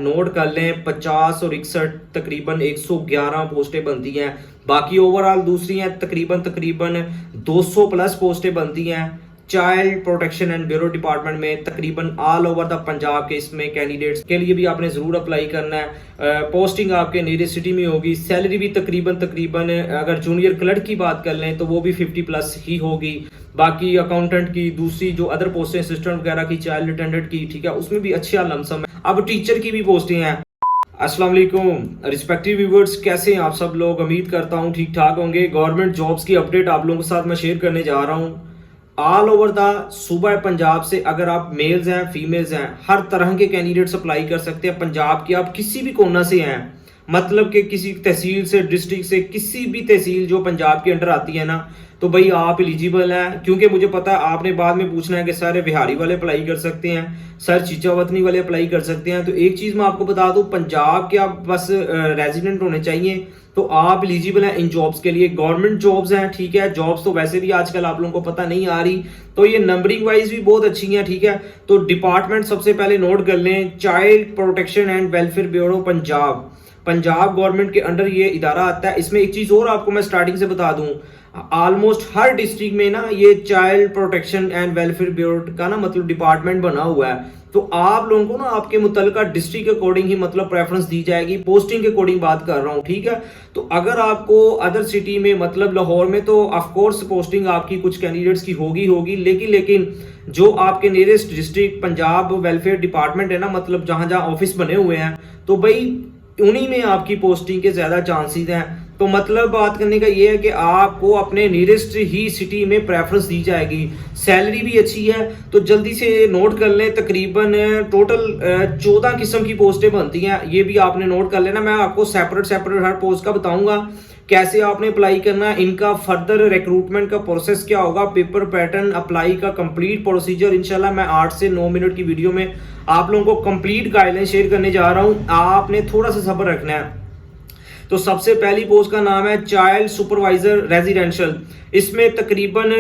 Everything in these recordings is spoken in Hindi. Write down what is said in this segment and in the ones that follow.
नोट कर लें 50 और 61 तकरीबन 111 पोस्टें बनती हैं। बाकी ओवरऑल दूसरी हैं तकरीबन 200 प्लस पोस्टें बनती हैं। Child protection and bureau department में तकरीबन ऑल ओवर द पंजाब के इसमें कैंडिडेट्स के लिए भी आपने ज़रूर अप्लाई करना है। पोस्टिंग आपके नियरेस्ट सिटी में होगी। सैलरी भी तकरीबन अगर जूनियर क्लर्क की बात कर लें तो वो भी 50 प्लस ही होगी। बाकी अकाउंटेंट की दूसरी जो अदर पोस्टें असिस्टेंट वगैरह की, चाइल्ड अटेंडेंट की, ठीक है, उसमें भी अच्छा लमसम है। अब टीचर की भी पोस्टें हैं। अस्सलाम वालेकुम रिस्पेक्टिव व्यूअर्स, कैसे हैं आप सब लोग? उम्मीद करता हूं ठीक ठाक होंगे। गवर्नमेंट जॉब्स की अपडेट आप लोगों के साथ मैं शेयर करने जा रहा हूं। ऑल ओवर द सूबा पंजाब से अगर आप मेल्स हैं, फीमेल्स हैं, हर तरह के कैंडिडेट्स अप्लाई कर सकते हैं। पंजाब के आप किसी भी कोना से हैं, मतलब कि किसी तहसील से, डिस्ट्रिक्ट से, किसी भी तहसील जो पंजाब के अंडर आती है ना, तो भाई आप एलिजिबल हैं। क्योंकि मुझे पता है आपने बाद में पूछना है कि सारे बिहारी वाले अप्लाई कर सकते हैं, सर चीचा वतनी वाले अप्लाई कर सकते हैं। तो एक चीज मैं आपको बता दूं, पंजाब के आप बस रेजिडेंट होने चाहिए तो आप एलिजिबल हैं इन जॉब्स के लिए। गवर्नमेंट जॉब्स हैं, ठीक है। जॉब्स तो वैसे भी आजकल आप लोगों को पता नहीं आ रही, तो ये नंबरिंग वाइज भी बहुत अच्छी हैं, ठीक है। तो डिपार्टमेंट सबसे पहले नोट कर लें, child protection and welfare bureau Punjab. Punjab government के अंडर ये इदारा आता है। इसमें एक चीज और आपको मैं स्टार्टिंग से बता दूं, ऑलमोस्ट हर डिस्ट्रिक्ट में ना ये child protection and welfare bureau का ना मतलब डिपार्टमेंट बना हुआ है। तो आप लोगों को ना आपके मुतलका डिस्ट्रिक्ट के अकॉर्डिंग ही मतलब प्रेफरेंस दी जाएगी। पोस्टिंग के अकॉर्डिंग बात कर रहा हूँ, ठीक है। तो अगर आपको अदर सिटी में मतलब लाहौर में तो ऑफ कोर्स पोस्टिंग आपकी कुछ कैंडिडेट्स की होगी, लेकिन जो आपके nearest district Punjab welfare department है ना, मतलब जहां जहां ऑफिस बने हुए हैं, तो भाई उन्हीं में आपकी पोस्टिंग के ज्यादा चांसेस हैं। तो मतलब बात करने का ये है कि आपको अपने नियरेस्ट ही सिटी में प्रेफरेंस दी जाएगी। सैलरी भी अच्छी है, तो जल्दी से नोट कर लें। तकरीबन टोटल 14 किस्म की पोस्टें बनती हैं, ये भी आपने नोट कर लेना। मैं आपको सेपरेट हर पोस्ट का बताऊंगा कैसे आपने अप्लाई करना है, इनका फर्दर रिक्रूटमेंट का प्रोसेस क्या होगा, पेपर पैटर्न, अप्लाई का कंप्लीट प्रोसीजर। इंशाल्लाह मैं 8 से 9 मिनट की वीडियो में आप लोगों को कंप्लीट गाइडलाइन शेयर करने जा रहा हूं। आपने थोड़ा सा सब्र रखना है। तो सबसे पहली पोस्ट का नाम है चाइल्ड सुपरवाइजर रेजिडेंशियल। इसमें तकरीबन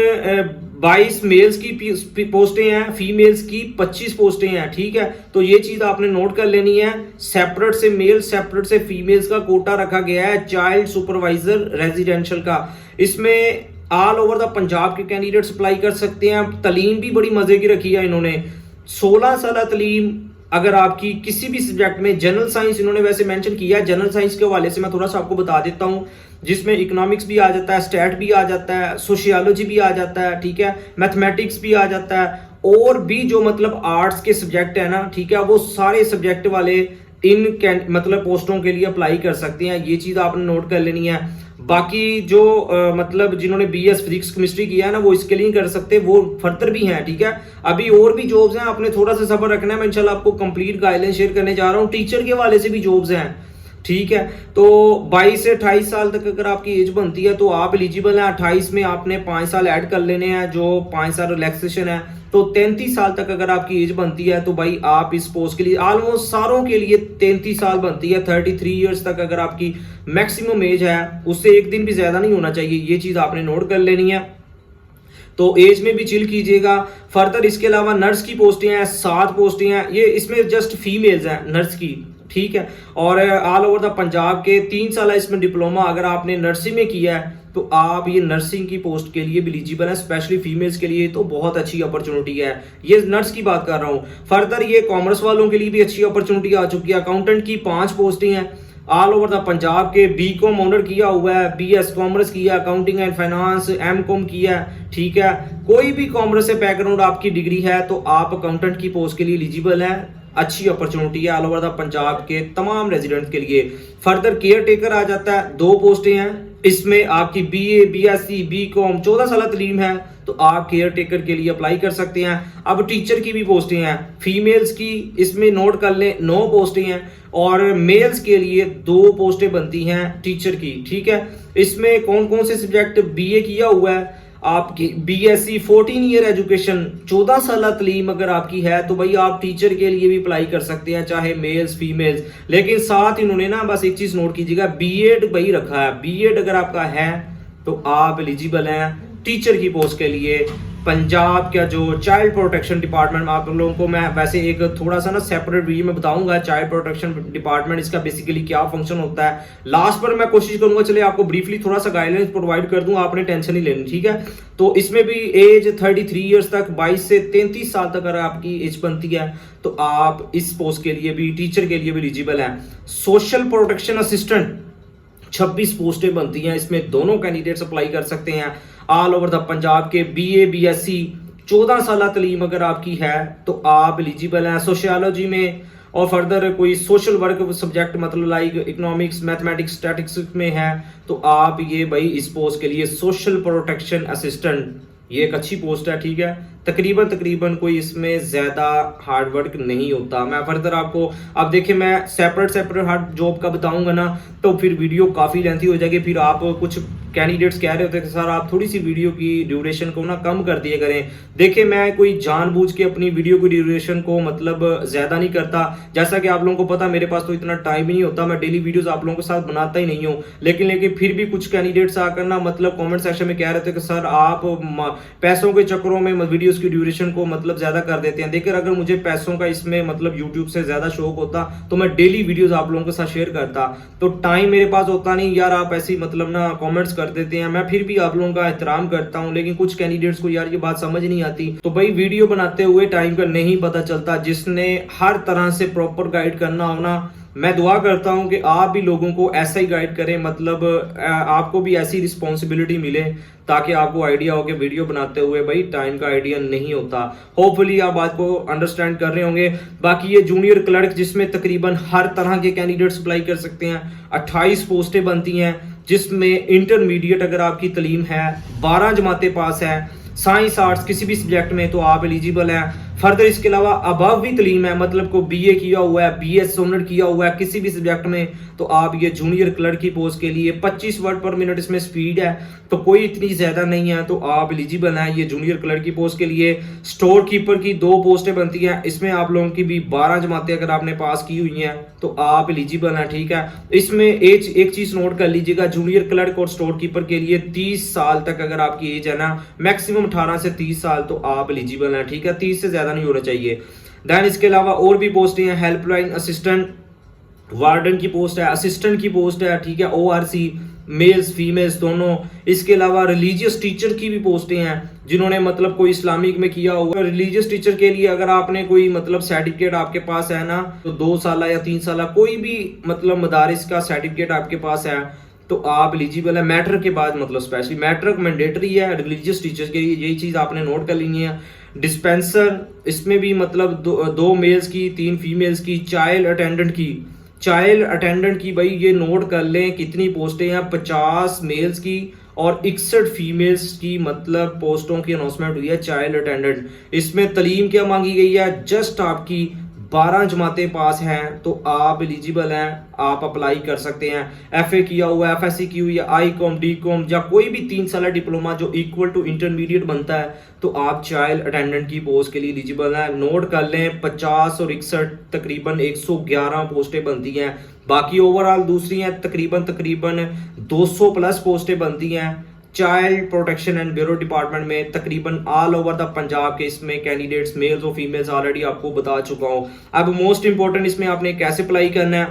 22 मेल्स की पोस्टें हैं, फीमेल्स की 25 पोस्टें हैं, ठीक है। तो ये चीज आपने नोट कर लेनी है। सेपरेट से मेल, सेपरेट से फीमेल्स का कोटा रखा गया है चाइल्ड सुपरवाइजर रेजिडेंशियल का। इसमें ऑल ओवर द पंजाब के कैंडिडेट्स अप्लाई कर सकते हैं। तलीम भी बड़ी मजे की रखी है इन्होंने, 16 साल तलीम। अगर आपकी किसी भी सब्जेक्ट में, जनरल साइंस इन्होंने वैसे मेंशन किया है, जनरल साइंस के हवाले से मैं थोड़ा सा आपको बता देता हूं, जिसमें इकोनॉमिक्स भी आ जाता है, स्टैट भी आ जाता है, सोशियोलॉजी भी आ जाता है, ठीक है, मैथमेटिक्स भी आ जाता है, और भी जो मतलब आर्ट्स के सब्जेक्ट है ना, ठीक है, वो सारे सब्जेक्ट वाले इन मतलब पोस्टों के लिए अप्लाई कर सकते हैं। ये चीज आपने नोट कर लेनी है। बाकी जो मतलब जिन्होंने बीएस फिजिक्स केमिस्ट्री किया है ना, वो इसके लिए कर सकते, वो फर्दर भी हैं, ठीक है। अभी और भी जॉब्स हैं, आपने थोड़ा सा सब्र रखना है। मैं इंशाल्लाह आपको कंप्लीट गाइडलाइन शेयर करने जा रहा हूँ। टीचर के हवाले से भी जॉब्स हैं, ठीक है। तो 22 से 28 साल तक अगर आपकी एज बनती है तो आप एलिजिबल हैं। 28 में आपने 5 साल ऐड कर लेने हैं, जो 5 साल रिलैक्सेशन है। तो 33 साल तक अगर आपकी एज बनती है तो भाई आप इस पोस्ट के लिए, ऑलमोस्ट सारों के लिए 33 साल बनती है। 33 ईयर्स तक अगर आपकी मैक्सिमम एज है, उससे एक दिन भी ज्यादा नहीं होना चाहिए। ये चीज आपने नोट कर लेनी है। तो एज में भी चिल कीजिएगा। फर्दर इसके अलावा नर्स की पोस्टें हैं, 7 पोस्टें हैं। ये इसमें जस्ट फीमेल्स हैं नर्स की, ठीक है। और ऑल ओवर द पंजाब के 3 साल इसमें डिप्लोमा अगर आपने नर्सिंग में किया है तो आप ये नर्सिंग की पोस्ट के लिए भी एलिजिबल है। स्पेशली फीमेल्स के लिए तो बहुत अच्छी अपॉर्चुनिटी है। ये नर्स की बात कर रहा हूँ। फर्दर ये कॉमर्स वालों के लिए भी अच्छी अपॉर्चुनिटी आ चुकी है। अकाउंटेंट की 5 पोस्टें हैं ऑल ओवर द पंजाब के। बीकॉम ऑनर किया हुआ है, बीएस कॉमर्स किया, अकाउंटिंग एंड फाइनेंस, एमकॉम किया, ठीक है। कोई भी कॉमर्स से बैकग्राउंड आपकी डिग्री है तो आप अकाउंटेंट की पोस्ट के लिए एलिजिबल है। अच्छी अपॉर्चुनिटी है ऑल ओवर द पंजाब के तमाम रेजिडेंट के लिए। फर्दर केयर टेकर आ जाता है, 2 पोस्टें हैं। इसमें आपकी बीए, बीएससी, बीकॉम, 14 साल तलीम है तो आप केयर टेकर के लिए अप्लाई कर सकते हैं। अब टीचर की भी पोस्टें हैं, फीमेल्स की इसमें नोट कर लें 9 पोस्टें हैं, और मेल्स के लिए 2 पोस्टें बनती हैं टीचर की, ठीक है। इसमें कौन कौन से सब्जेक्ट, बीए किया हुआ है आपकी, बीएससी 14 ईयर एजुकेशन, 14 साल तलीम अगर आपकी है तो भाई आप टीचर के लिए भी अप्लाई कर सकते हैं, चाहे मेल्स फीमेल्स। लेकिन साथ इन्होंने ना बस एक चीज नोट कीजिएगा, बीएड भाई रखा है। बीएड अगर आपका है तो आप एलिजिबल हैं टीचर की पोस्ट के लिए। पंजाब का जो चाइल्ड प्रोटेक्शन डिपार्टमेंट, आप लोगों को मैं वैसे एक थोड़ा सा ना सेपरेट वीडियो में बताऊंगा चाइल्ड प्रोटेक्शन डिपार्टमेंट इसका बेसिकली क्या फंक्शन होता है। लास्ट पर मैं कोशिश करूंगा चलिए आपको ब्रीफली थोड़ा सा गाइडलाइंस प्रोवाइड कर दूंगा, आपने टेंशन नहीं लेनी, ठीक है। तो इसमें भी एज 33 ईयर्स तक, 22 से 33 साल तक अगर आपकी एज बनती है तो आप इस पोस्ट के लिए भी, टीचर के लिए भी एलिजिबल है। सोशल प्रोटेक्शन असिस्टेंट 26 पोस्टें बनती हैं, इसमें दोनों कैंडिडेट्स अप्लाई कर सकते हैं। ऑल ओवर द पंजाब के BA BSc 14 साल तलीम अगर आपकी है तो आप एलिजिबल हैं। सोशियोलॉजी में और फर्दर कोई सोशल वर्क सब्जेक्ट मतलब लाइक इकोनॉमिक्स, मैथमेटिक्स, स्टैटिस्टिक्स में है तो आप ये भाई इस पोस्ट के लिए सोशल प्रोटेक्शन असिस्टेंट, ये एक अच्छी पोस्ट है, ठीक है। तकरीबन कोई इसमें ज्यादा हार्ड वर्क नहीं होता। मैं फर्दर आपको, अब देखिए मैं सेपरेट हार्ड जॉब का बताऊंगा ना तो फिर वीडियो काफी लेंथी हो जाएगी। फिर आप कुछ कैंडिडेट्स कह रहे होते हैं कि सर आप थोड़ी सी वीडियो की ड्यूरेशन को ना कम कर दिया करें। देखिए मैं कोई जानबूझ के अपनी वीडियो की ड्यूरेशन को मतलब ज्यादा नहीं करता, जैसा कि आप लोगों को पता मेरे पास तो इतना टाइम ही नहीं होता, मैं डेली वीडियोस आप लोगों के साथ बनाता ही नहीं हूँ। लेकिन फिर भी कुछ कैंडिडेट्स आकर ना मतलब कमेंट सेक्शन में कह रहे थे कि सर आप पैसों के चक्करों में वीडियोस की ड्यूरेशन को मतलब ज्यादा कर देते हैं। देखिए अगर मुझे पैसों का इसमें मतलब यूट्यूब से ज्यादा शौक होता तो मैं डेली वीडियोस आप लोगों के साथ शेयर करता, तो टाइम मेरे पास होता नहीं यार, आप ऐसी मतलब ना कमेंट्स कर देते हैं। मैं फिर भी आप लोगों का एहतराम करता हूं, लेकिन कुछ कैंडिडेट्स को यार ये बात समझ नहीं आती। तो भाई वीडियो बनाते हुए टाइम का नहीं पता चलता, जिसने हर तरह से प्रॉपर गाइड करना हो ना, मैं दुआ करता हूं कि आप भी लोगों को ऐसा ही गाइड करें, मतलब आपको भी ऐसी रिस्पॉन्सिबिलिटी मिले ताकि आपको आइडिया हो कि वीडियो बनाते हुए भाई टाइम का आइडिया नहीं होता। होपफुली आप बात को अंडरस्टैंड कर रहे होंगे। बाकी ये जूनियर क्लर्क जिसमें तकरीबन हर तरह के कैंडिडेट्स अप्लाई कर सकते हैं, 28 पोस्टें बनती हैं, जिसमें इंटरमीडिएट अगर आपकी तलीम है, 12 जमातें पास है, साइंस आर्ट्स किसी भी सब्जेक्ट में तो आप एलिजिबल हैं। फर्दर इसके अलावा अबव भी तलीम है, मतलब को BA किया हुआ है, BS ऑनर किया हुआ है किसी भी सब्जेक्ट में, तो आप ये जूनियर क्लर्क की पोस्ट के लिए 25 वर्ड पर मिनट इसमें स्पीड है, तो कोई इतनी ज्यादा नहीं है, तो आप एलिजिबल हैं ये जूनियर क्लर्क की पोस्ट के लिए। स्टोर कीपर की 2 पोस्टें बनती हैं, इसमें आप लोगों की भी 12 जमातें अगर आपने पास की हुई हैं तो आप एलिजिबल हैं, ठीक है। इसमें एक चीज नोट कर लीजिएगा, जूनियर क्लर्क और स्टोर कीपर के लिए 30 साल तक अगर आपकी एज है ना, मैक्सिमम 18 से 30 साल, तो आप एलिजिबल हैं, ठीक है। 30 से ज्यादा नहीं होना चाहिए। देन इसके अलावा और भी पोस्टें हैं, हेल्पलाइन असिस्टेंट, वार्डन की पोस्ट है, असिस्टेंट की पोस्ट है, ठीक है, ORC मेल्स फीमेल्स दोनों। इसके अलावा रिलीजियस टीचर की भी पोस्टें हैं, जिन्होंने मतलब कोई इस्लामिक में किया हुआ। रिलीजियस टीचर के लिए अगर आपने कोई मतलब सर्टिफिकेट आपके पास है ना, तो 2 साल या 3 साल कोई भी मतलब मदारिस का सर्टिफिकेट आपके पास है तो आप एलिजिबल है। मैट्रिक के बाद मतलब स्पेशली मैट्रिक मैंडेटरी है रिलीजियस टीचर्स के लिए, यही चीज आपने नोट कर लेनी है। डिस्पेंसर, इसमें भी मतलब 2 मेल्स की 3 फीमेल्स की। चाइल्ड अटेंडेंट की भाई ये नोट कर लें कितनी पोस्टें हैं, 50 मेल्स की और 61 फीमेल्स की मतलब पोस्टों की अनाउंसमेंट हुई है चाइल्ड अटेंडेंट। इसमें तलीम क्या मांगी गई है, जस्ट आपकी 12 जमातें पास हैं तो आप एलिजिबल हैं, आप अप्लाई कर सकते हैं। FA किया हुआ है, FSC की हुई है, ICOM DCOM या कोई भी 3 साल डिप्लोमा जो इक्वल टू इंटरमीडिएट बनता है तो आप चाइल्ड अटेंडेंट की पोस्ट के लिए एलिजिबल हैं। नोट कर लें 50 और 61 तकरीबन 111 पोस्टें बनती हैं, बाकी ओवरऑल दूसरी हैं तकरीबन 200 प्लस पोस्टें बनती हैं child protection and bureau department में, तकरीबन ऑल ओवर द पंजाब के इसमें कैंडिडेट्स मेल्स और फीमेल्स ऑलरेडी आपको बता चुका हूं। अब मोस्ट इंपॉर्टेंट इसमें आपने कैसे अप्लाई करना है,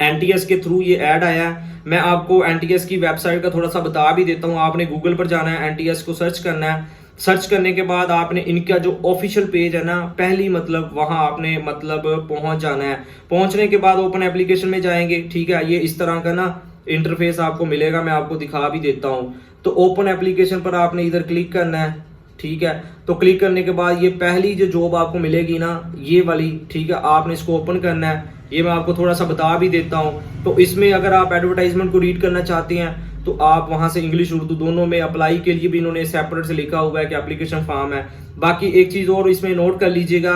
NTS के थ्रू ये ऐड आया है। मैं आपको NTS की वेबसाइट का थोड़ा सा बता भी देता हूं। आपने गूगल पर जाना है, NTS को सर्च करना है, सर्च करने के बाद आपने इनका जो ऑफिशियल पेज है ना, पहली मतलब वहां आपने मतलब पहुंच जाना है। पहुंचने के बाद ओपन एप्लीकेशन में जाएंगे, ठीक है, ये इस तरह का ना इंटरफेस आपको मिलेगा, मैं आपको दिखा भी देता हूं। तो ओपन एप्लीकेशन पर आपने इधर क्लिक करना है, ठीक है। तो क्लिक करने के बाद ये पहली जो जॉब आपको मिलेगी ना, ये वाली, ठीक है, आपने इसको ओपन करना है। ये मैं आपको थोड़ा सा बता भी देता हूं। तो इसमें अगर आप एडवर्टाइजमेंट को रीड करना चाहते हैं तो आप वहां से इंग्लिश उर्दू दोनों में अप्लाई के लिए भी इन्होंने सेपरेट से लिखा हुआ है कि एप्लीकेशन फॉर्म है। बाकी एक चीज और इसमें नोट कर लीजिएगा,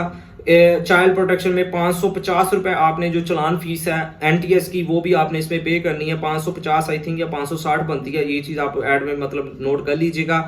चाइल्ड प्रोटेक्शन में 550 रुपए आपने जो चलान फीस है NTS की वो भी आपने इसमें पे करनी है। 550 आई थिंक या 560 बनती है, ये चीज आप ऐड में मतलब नोट कर लीजिएगा।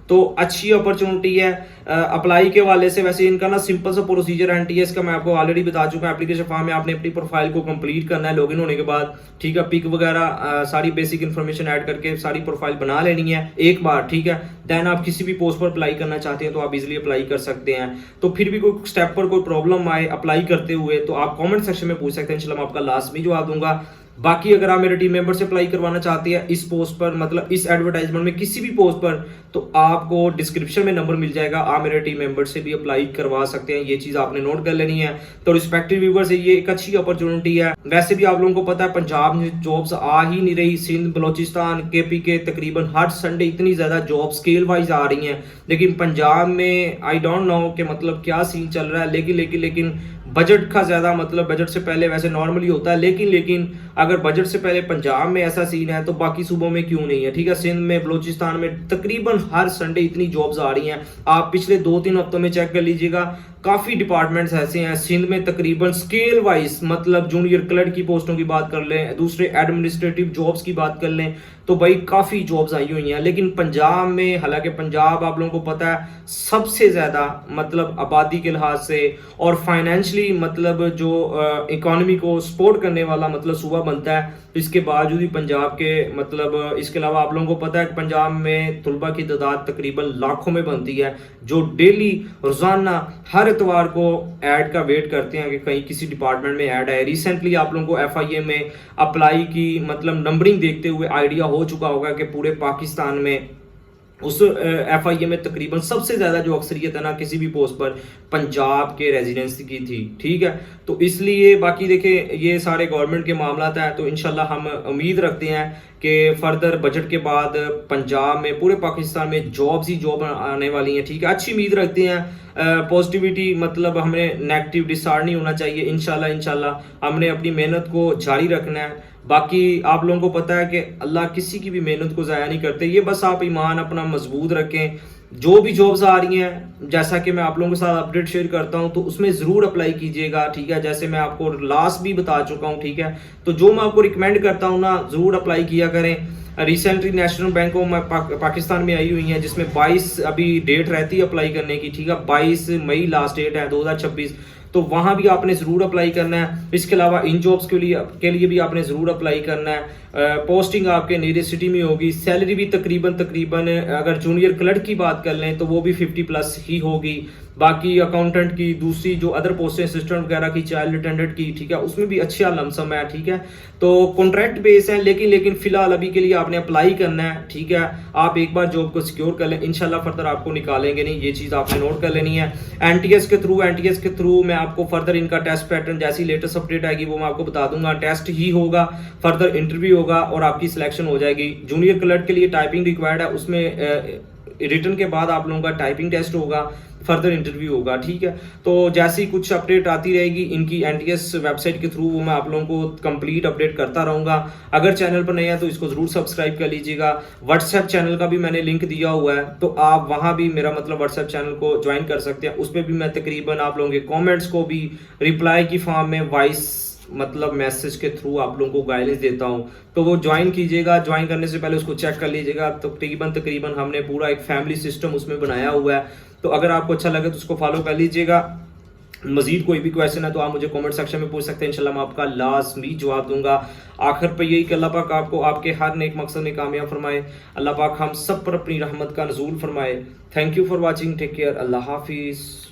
तो अच्छी अपॉर्चुनिटी है अप्लाई के वाले से। वैसे इनका ना सिंपल सा प्रोसीजर है एनटीएस का, मैं आपको ऑलरेडी बता चुका हूं। एप्लीकेशन फॉर्म में आपने अपनी प्रोफाइल को कंप्लीट करना है लॉगिन होने के बाद, ठीक है। पिक वगैरह सारी बेसिक इन्फॉर्मेशन ऐड करके सारी प्रोफाइल बना लेनी है एक बार, ठीक है। देन आप किसी भी पोस्ट पर अप्लाई करना चाहते हैं तो आप इजीली अप्लाई कर सकते हैं। तो फिर भी कोई स्टेप पर कोई प्रॉब्लम आए अप्लाई करते हुए तो आप कमेंट सेक्शन में पूछ सकते हैं, इंशाल्लाह मैं आपका लास्ट में जवाब दूंगा। बाकी अगर आप मेरे टीम मेंबर से अप्लाई करवाना चाहते हैं इस पोस्ट पर, मतलब इस एडवर्टाइजमेंट में किसी भी पोस्ट पर, तो आपको डिस्क्रिप्शन में नंबर मिल जाएगा, आप मेरे टीम मेंबर से भी अप्लाई करवा सकते हैं। ये चीज आपने नोट कर लेनी है। तो रिस्पेक्टिव व्यूअर्स से ये एक अच्छी अपॉर्चुनिटी है। वैसे भी आप लोगों को पता है पंजाब में जॉब्स आ ही नहीं रही, सिंध बलोचिस्तान केपी के तकरीबन हर संडे इतनी ज्यादा जॉब स्केल वाइज आ रही हैं, लेकिन पंजाब में आई डोंट नो कि मतलब क्या सीन चल रहा है। लेकिन बजट का ज्यादा, मतलब बजट से पहले वैसे नॉर्मली होता है, लेकिन अगर बजट से पहले पंजाब में ऐसा सीन है तो बाकी सूबों में क्यों नहीं है, ठीक है। सिंध में बलोचिस्तान में तकरीबन हर संडे इतनी जॉब्स आ रही हैं। आप पिछले 2-3 हफ्तों में चेक कर लीजिएगा, काफी डिपार्टमेंट्स ऐसे हैं सिंध में तकरीबन स्केल वाइज, मतलब जूनियर क्लर्क की पोस्टों की बात कर लें, दूसरे एडमिनिस्ट्रेटिव जॉब्स की बात कर लें, तो भाई काफी जॉब्स आई हुई हैं। लेकिन पंजाब में, हालांकि पंजाब आप लोगों को पता है सबसे ज्यादा मतलब आबादी के लिहाज से और फाइनेंशियली मतलब जो इकोनॉमी को सपोर्ट करने वाला मतलब सूबा बनता है, इसके बावजूद भी पंजाब के मतलब, इसके अलावा आप लोगों को पता है कि पंजाब में तुलबा की तादाद तकरीबन लाखों में बनती है, जो डेली रोजाना हर इतवार को ऐड का वेट करते हैं कि कहीं किसी डिपार्टमेंट में ऐड है। रिसेंटली आप लोगों को एफआईए में अप्लाई की मतलब नंबरिंग देखते हुए आइडिया हो चुका होगा कि पूरे पाकिस्तान में उस एफआईए में तकरीबन सबसे ज्यादा जो अक्सरियत है ना किसी भी पोस्ट पर पंजाब के रेजिडेंसी की थी, ठीक है। तो इसलिए बाकी देखें ये सारे गवर्नमेंट के मामला हैं, तो इंशाल्लाह हम उम्मीद रखते हैं कि फर्दर बजट के बाद पंजाब में, पूरे पाकिस्तान में जॉब्स ही जॉब आने वाली हैं, ठीक है। अच्छी उम्मीद रखते हैं, पॉजिटिविटी मतलब हमें नेगेटिव डिसऑर्डर नहीं होना चाहिए। इंशाल्लाह हमने अपनी मेहनत को जारी रखना है। बाकी आप लोगों को पता है कि अल्लाह किसी की भी मेहनत को ज़ाया नहीं करते। ये बस आप ईमान अपना मजबूत रखें। जो भी जॉब्स आ रही हैं, जैसा कि मैं आप लोगों के साथ अपडेट शेयर करता हूं, तो उसमें ज़रूर अप्लाई कीजिएगा, ठीक है। जैसे मैं आपको लास्ट भी बता चुका हूं, ठीक है। तो जो मैं आपको रिकमेंड करता हूं ना, ज़रूर अप्लाई किया करें। Recently national bank of Pakistan में आई हुई है, जिसमें 22 अभी डेट रहती है अप्लाई करने की, ठीक है। 22 मई लास्ट डेट है 2026, तो वहां भी आपने जरूर अप्लाई करना है। इसके अलावा इन जॉब्स के लिए भी आपने जरूर अप्लाई करना है। पोस्टिंग आपके नियरेस्ट सिटी में होगी। सैलरी भी तकरीबन अगर जूनियर क्लर्क की बात कर लें तो वो भी 50+ ही होगी। बाकी अकाउंटेंट की दूसरी जो अदर पोस्टें असिस्टेंट वगैरह की, चाइल्ड अटेंडेंट की, ठीक है, उसमें भी अच्छा लमसम है, ठीक है। तो कॉन्ट्रैक्ट बेस है, लेकिन फिलहाल अभी के लिए आपने अप्लाई करना है, ठीक है। आप एक बार जॉब को सिक्योर कर लें, इंशाल्लाह फर्दर आपको निकालेंगे नहीं, ये चीज आपने नोट कर लेनी है। एनटीएस के थ्रू मैं आपको फर्दर इनका टेस्ट पैटर्न जैसी लेटेस्ट अपडेट आएगी वो मैं आपको बता दूंगा। टेस्ट ही होगा, फर्दर इंटरव्यू होगा और आपकी सिलेक्शन हो जाएगी। जूनियर क्लर्क के लिए टाइपिंग रिक्वायर्ड है, उसमें रिटर्न के बाद आप लोगों का टाइपिंग टेस्ट होगा, फर्दर इंटरव्यू होगा, ठीक है। तो जैसी कुछ अपडेट आती रहेगी इनकी एनटीएस वेबसाइट के थ्रू, वो मैं आप लोगों को कंप्लीट अपडेट करता रहूंगा। अगर चैनल पर नए हैं तो इसको जरूर सब्सक्राइब कर लीजिएगा। व्हाट्सएप चैनल का भी मैंने लिंक दिया हुआ है, तो आप वहां भी मेरा मतलब व्हाट्सएप चैनल को ज्वाइन कर सकते हैं। उस पर भी मैं तकरीबन आप लोगों के कॉमेंट्स को भी रिप्लाई की फॉर्म में वॉइस मतलब मैसेज के थ्रू आप लोगों को गाइडेंस देता हूं, तो वो ज्वाइन कीजिएगा। ज्वाइन करने से पहले उसको चेक कर लीजिएगा। तो तकरीबन हमने पूरा एक फैमिली सिस्टम उसमें बनाया हुआ है, तो अगर आपको अच्छा लगे तो उसको फॉलो कर लीजिएगा। मजीद कोई भी क्वेश्चन है तो आप मुझे कमेंट सेक्शन में पूछ सकते हैं, इंशाल्लाह मैं आपका लाजमी जवाब दूंगा। आखिर पर यही कि अल्लाह पाक आपको आपके हर नेक मकसद में कामयाब फरमाए। अल्लाह पाक हम सब पर अपनी रहमत का नज़ूल फरमाए। Thank you for watching, take care, Allah हाफिज़।